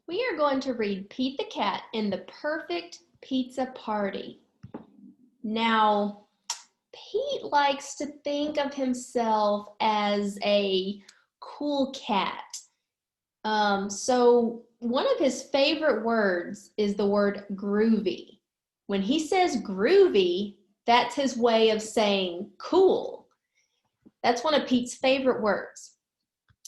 We are going to read Pete the Cat and the Perfect Pizza Party. Now, Pete likes to think of himself as a cool cat. So one of his favorite words is the word groovy. When he says groovy, that's his way of saying cool. That's one of Pete's favorite words.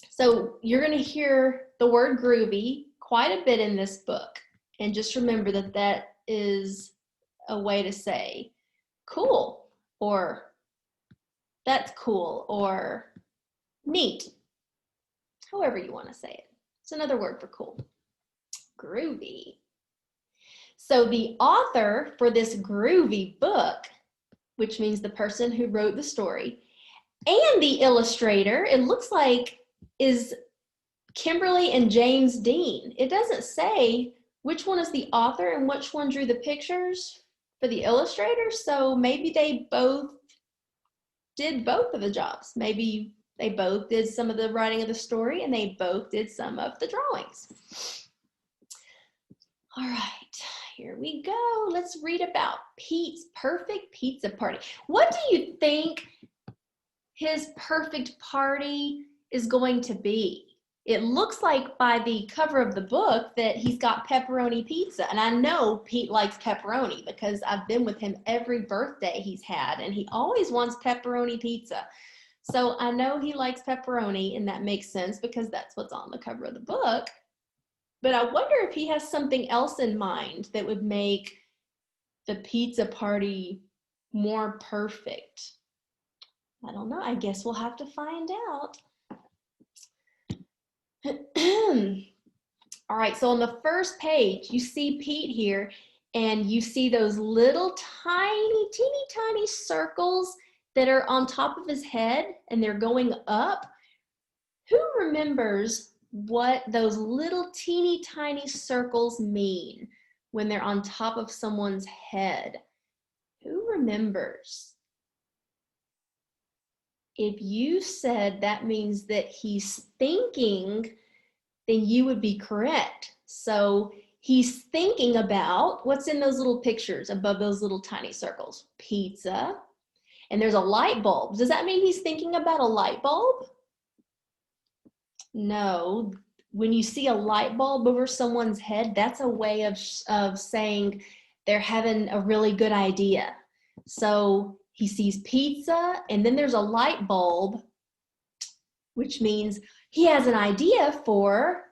So you're going to hear the word groovy quite a bit in this book. And just remember that that is a way to say cool, or that's cool, or neat, however you want to say it. It's another word for cool. Groovy. So the author for this groovy book, which means the person who wrote the story, and the illustrator, it looks like, is Kimberly and James Dean. It doesn't say which one is the author and which one drew the pictures for the illustrator, so maybe they both did both of the jobs. Maybe they both did some of the writing of the story and they both did some of the drawings. All right, here we go. Let's read about Pete's perfect pizza party. What do you think his perfect party is going to be? It looks like by the cover of the book that he's got pepperoni pizza. And I know Pete likes pepperoni because I've been with him every birthday he's had, and he always wants pepperoni pizza. So I know he likes pepperoni, and that makes sense because that's what's on the cover of the book. But I wonder if he has something else in mind that would make the pizza party more perfect. I don't know. I guess we'll have to find out. All right, so on the first page, you see Pete here, and you see those little tiny, teeny tiny circles that are on top of his head, and they're going up. Who remembers what those little teeny tiny circles mean when they're on top of someone's head? Who remembers? If you said that means that he's thinking, then you would be correct. So he's thinking about what's in those little pictures above those little tiny circles. Pizza, and there's a light bulb. Does that mean he's thinking about a light bulb? No. When you see a light bulb over someone's head, that's a way of saying they're having a really good idea. So he sees pizza, and then there's a light bulb, which means he has an idea for,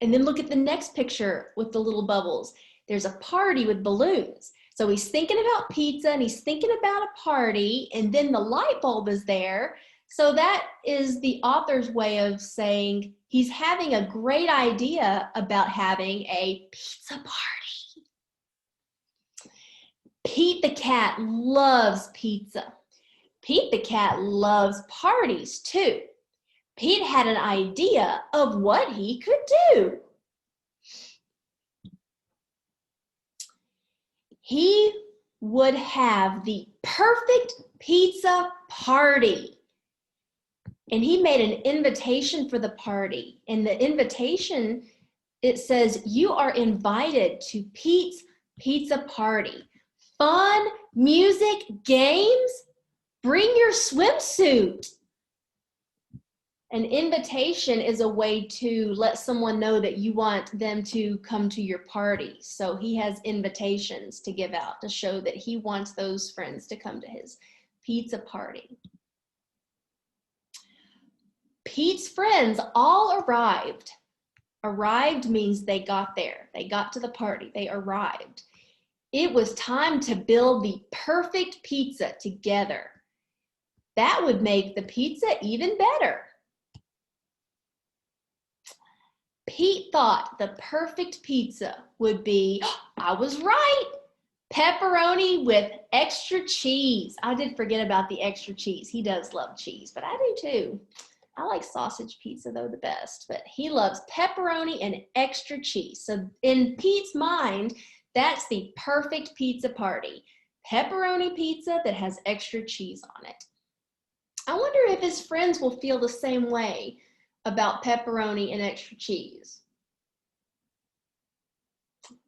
and then look at the next picture with the little bubbles. There's a party with balloons. So he's thinking about pizza, and he's thinking about a party, and then the light bulb is there. So that is the author's way of saying he's having a great idea about having a pizza party. Pete the cat loves pizza. Pete the cat loves parties too. Pete had an idea of what he could do. He would have the perfect pizza party. And he made an invitation for the party. And the invitation, it says, you are invited to Pete's pizza party. Fun, music, games, bring your swimsuit. An invitation is a way to let someone know that you want them to come to your party. So he has invitations to give out to show that he wants those friends to come to his pizza party. Pete's friends all arrived. Arrived means they got there. They got to the party. They arrived. It was time to build the perfect pizza together. That would make the pizza even better. Pete thought the perfect pizza would be, I was right, pepperoni with extra cheese. I did forget about the extra cheese. He does love cheese, but I do too. I like sausage pizza though the best, but he loves pepperoni and extra cheese. So in Pete's mind, that's the perfect pizza party. Pepperoni pizza that has extra cheese on it. I wonder if his friends will feel the same way about pepperoni and extra cheese.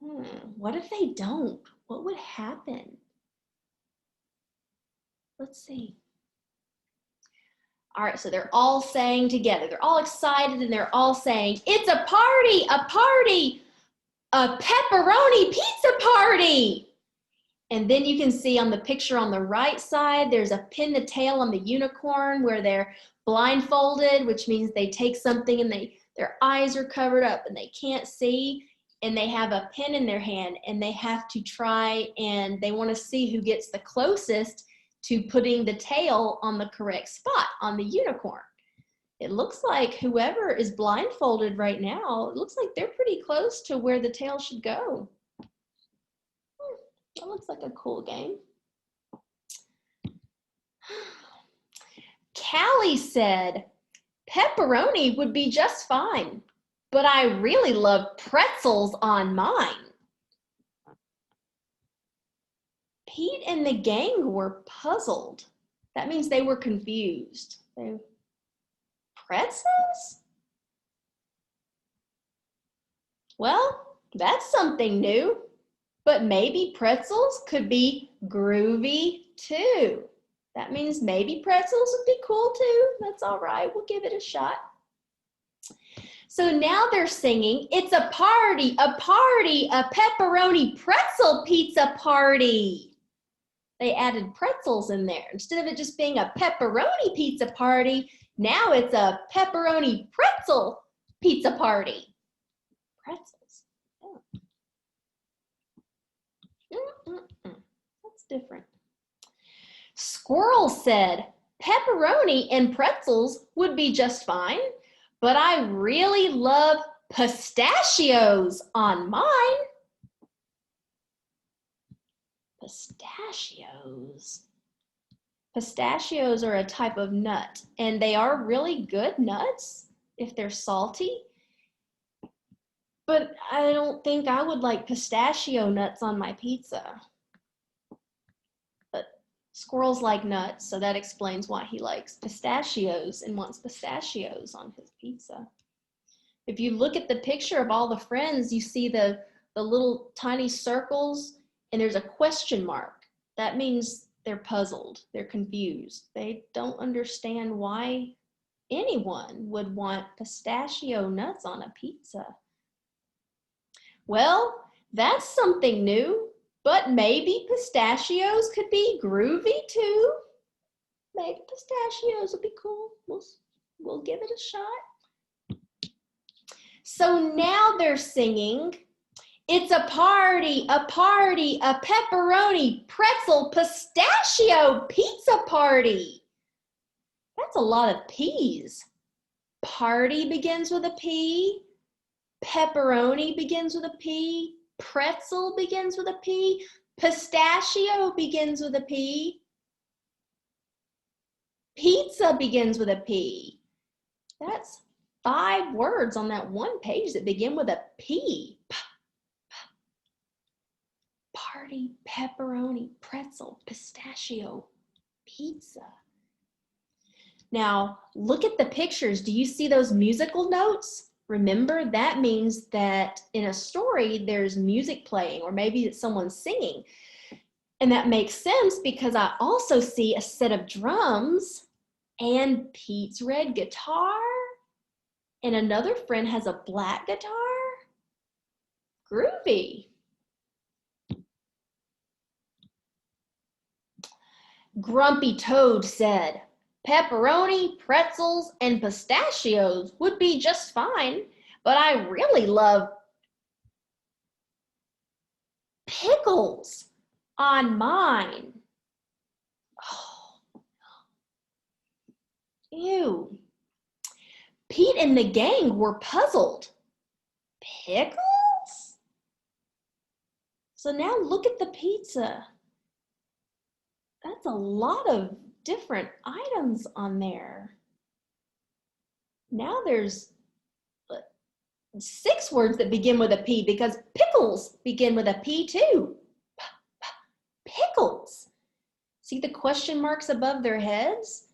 What if they don't? What would happen? Let's see. All right, so they're all saying together. They're all excited and they're all saying, it's a party, a pepperoni pizza party. And then you can see on the picture on the right side, there's a pin the tail on the unicorn where they're blindfolded, which means they take something and their eyes are covered up and they can't see, and they have a pin in their hand and they have to try, and they want to see who gets the closest to putting the tail on the correct spot on the unicorn. It looks like whoever is blindfolded right now, it looks like they're pretty close to where the tail should go. That looks like a cool game. Callie said, pepperoni would be just fine, but I really love pretzels on mine. Pete and the gang were puzzled. That means they were confused. Pretzels? Well, that's something new. But maybe pretzels could be groovy too. That means maybe pretzels would be cool too. That's all right. We'll give it a shot. So now they're singing, it's a party, a pepperoni pretzel pizza party. They added pretzels in there. Instead of it just being a pepperoni pizza party, now it's a pepperoni pretzel pizza party. Pretzels. That's different. Squirrel said, pepperoni and pretzels would be just fine, but I really love pistachios on mine. Pistachios. Pistachios are a type of nut, and they are really good nuts if they're salty. But I don't think I would like pistachio nuts on my pizza. But squirrels like nuts, so that explains why he likes pistachios and wants pistachios on his pizza. If you look at the picture of all the friends, you see the little tiny circles and there's a question mark. That means they're puzzled, they're confused. They don't understand why anyone would want pistachio nuts on a pizza. Well, that's something new, but maybe pistachios could be groovy too. Maybe pistachios would be cool. We'll give it a shot. So now they're singing, it's a party, a pepperoni, pretzel, pistachio pizza party. That's a lot of P's. Party begins with a P. Pepperoni begins with a P. Pretzel begins with a P. Pistachio begins with a P. Pizza begins with a P. That's 5 words on that one page that begin with a P. Party, pepperoni, pretzel, pistachio, pizza. Now, look at the pictures. Do you see those musical notes? Remember, that means that in a story, there's music playing, or maybe it's someone singing. And that makes sense because I also see a set of drums and Pete's red guitar, and another friend has a black guitar. Groovy. Grumpy Toad said, pepperoni, pretzels, and pistachios would be just fine, but I really love pickles on mine. Oh, ew. Pete and the gang were puzzled. Pickles? So now look at the pizza. That's a lot of different items on there. Now there's 6 words that begin with a P because pickles begin with a P too. Pickles. See the question marks above their heads?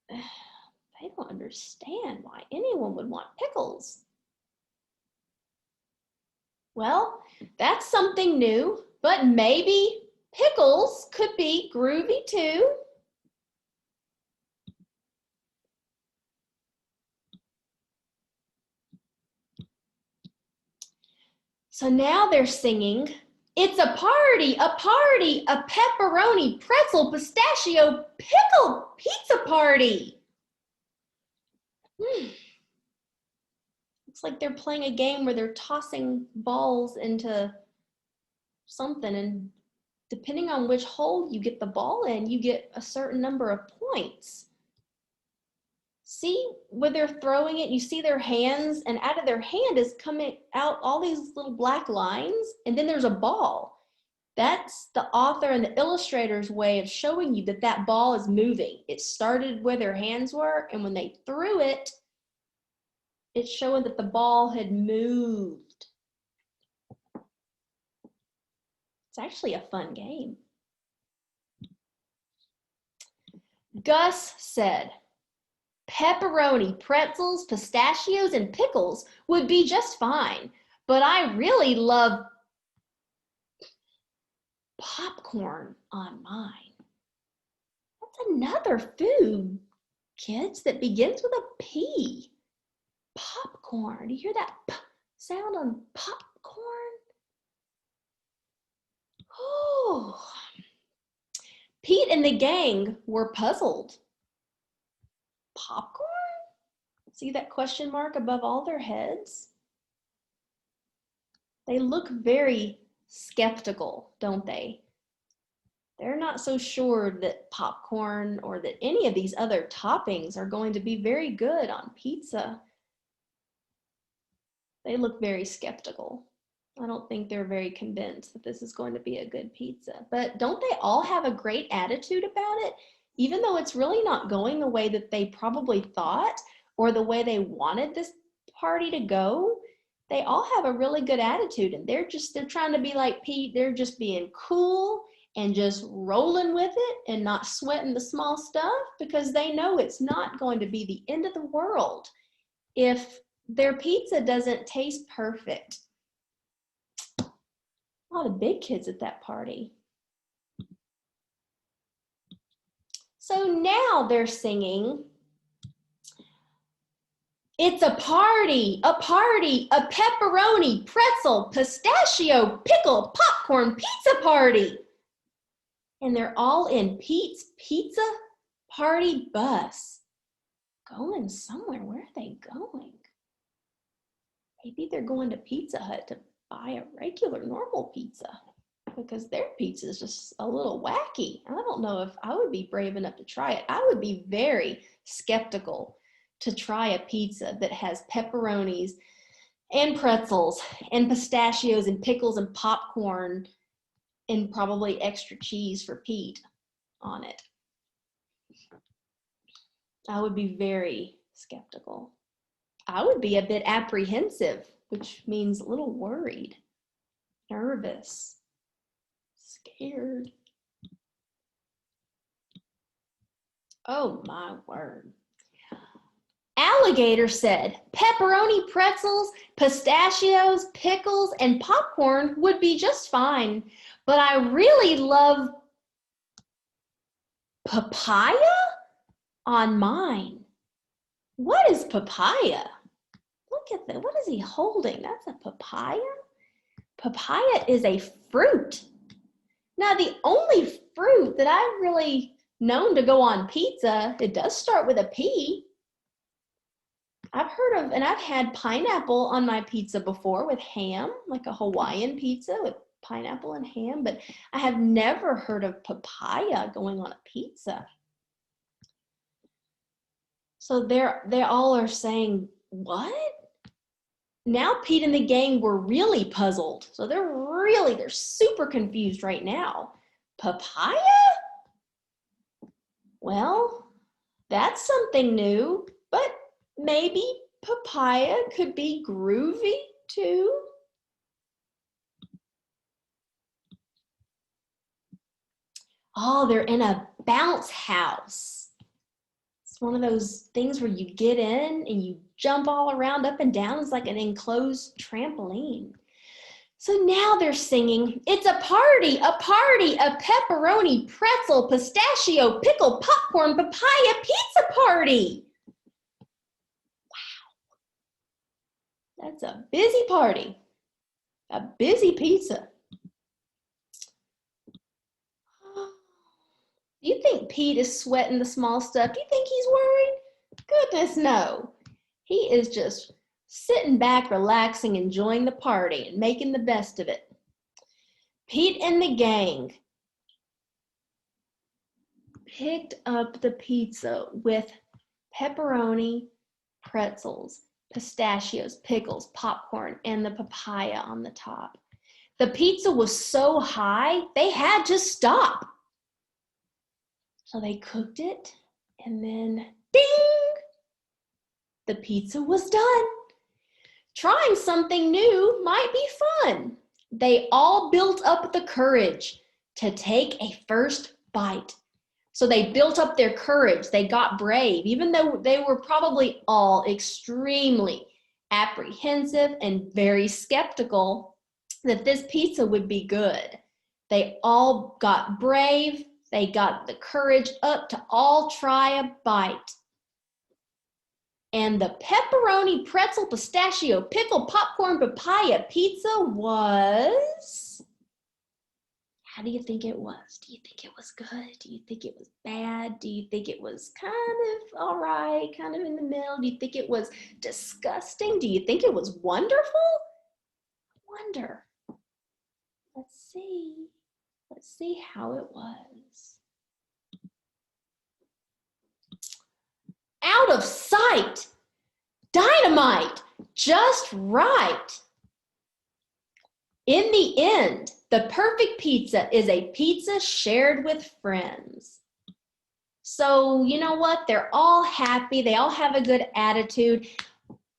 They don't understand why anyone would want pickles. Well, that's something new, but maybe pickles could be groovy too. So now they're singing, it's a party, a pepperoni, pretzel, pistachio, pickle, pizza party. Looks like they're playing a game where they're tossing balls into something, and depending on which hole you get the ball in, you get a certain number of points. See where they're throwing it, you see their hands, and out of their hand is coming out all these little black lines, and then there's a ball. That's the author and the illustrator's way of showing you that that ball is moving. It started where their hands were, and when they threw it, it's showing that the ball had moved. It's actually a fun game. Gus said, pepperoni, pretzels, pistachios, and pickles would be just fine, but I really love popcorn on mine. That's another food, kids, that begins with a P. Popcorn. Do you hear that P sound on popcorn? Oh. Pete and the gang were puzzled. Popcorn? See that question mark above all their heads? They look very skeptical, don't they? They're not so sure that popcorn or that any of these other toppings are going to be very good on pizza. They look very skeptical. I don't think they're very convinced that this is going to be a good pizza. But don't they all have a great attitude about it? Even though it's really not going the way that they probably thought or the way they wanted this party to go, they all have a really good attitude, and they're trying to be like Pete. They're just being cool and just rolling with it and not sweating the small stuff, because they know it's not going to be the end of the world if their pizza doesn't taste perfect. A lot of big kids at that party. So now they're singing, it's a party, a pepperoni, pretzel, pistachio, pickle, popcorn, pizza party. And they're all in Pete's pizza party bus, going somewhere. Where are they going? Maybe they're going to Pizza Hut to buy a regular, normal pizza, because their pizza is just a little wacky. I don't know if I would be brave enough to try it. I would be very skeptical to try a pizza that has pepperonis and pretzels and pistachios and pickles and popcorn and probably extra cheese for Pete on it. I would be very skeptical. I would be a bit apprehensive, which means a little worried, nervous, scared. Oh my word. Alligator said, pepperoni, pretzels, pistachios, pickles, and popcorn would be just fine, but I really love papaya on mine. What is papaya? Look at that. What is he holding? That's a papaya? Papaya is a fruit. Now, the only fruit that I've really known to go on pizza, it does start with a P. I've heard of, and I've had pineapple on my pizza before with ham, like a Hawaiian pizza with pineapple and ham, but I have never heard of papaya going on a pizza. So they all are saying, what? Now Pete and the gang were really puzzled. So they're super confused right now. Papaya? Well, that's something new, but maybe papaya could be groovy too. Oh, they're in a bounce house. It's one of those things where you get in and you jump all around up and down. It's like an enclosed trampoline. So now they're singing, it's a party, a pepperoni, pretzel, pistachio, pickle, popcorn, papaya, pizza party. Wow. That's a busy party. A busy pizza. Do you think Pete is sweating the small stuff? Do you think he's worried? Goodness, no. He is just sitting back, relaxing, enjoying the party, and making the best of it. Pete and the gang picked up the pizza with pepperoni, pretzels, pistachios, pickles, popcorn, and the papaya on the top. The pizza was so high, they had to stop. So they cooked it, and then ding! The pizza was done. Trying something new might be fun. They all built up the courage to take a first bite. So they built up their courage. They got brave, even though they were probably all extremely apprehensive and very skeptical that this pizza would be good. They all got brave. They got the courage up to all try a bite. And the pepperoni, pretzel, pistachio, pickle, popcorn, papaya pizza was... How do you think it was? Do you think it was good? Do you think it was bad? Do you think it was kind of all right, kind of in the middle? Do you think it was disgusting? Do you think it was wonderful? Wonder. Let's see. Let's see how it was. Out of sight. Dynamite. Just right. In the end, the perfect pizza is a pizza shared with friends. So, you know what? They're all happy. They all have a good attitude.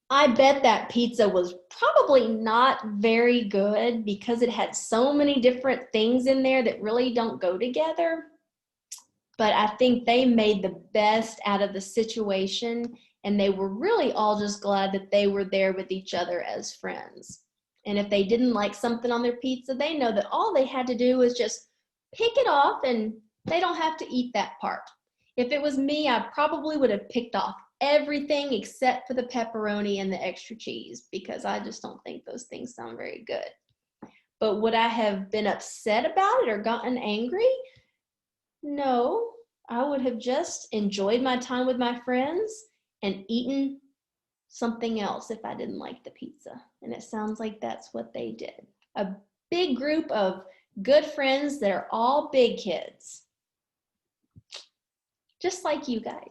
I bet that pizza was probably not very good because it had so many different things in there that really don't go together. But I think they made the best out of the situation, and they were really all just glad that they were there with each other as friends. And if they didn't like something on their pizza, they know that all they had to do was just pick it off, and they don't have to eat that part. If it was me, I probably would have picked off everything except for the pepperoni and the extra cheese, because I just don't think those things sound very good. But would I have been upset about it or gotten angry? No, I would have just enjoyed my time with my friends and eaten something else if I didn't like the pizza. And it sounds like that's what they did. A big group of good friends that are all big kids. Just like you guys.